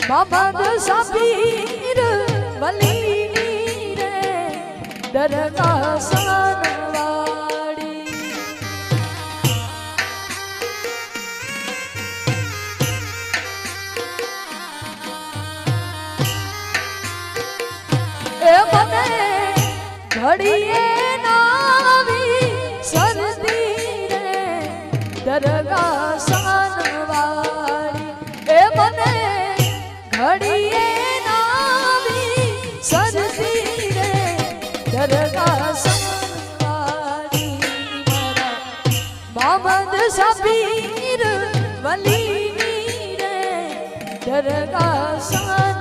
मोहम्मद शबीर वली रे दरगाह सानवाड़ी ए मने घड़िए नावी सर्दी रे दरगाह सानवाड़ी ए मने घड़िए नावी सर्दी रे दरगाह सानवाड़ी मारा मोहम्मद शबीर वली रे दरगाह सानवाड़ी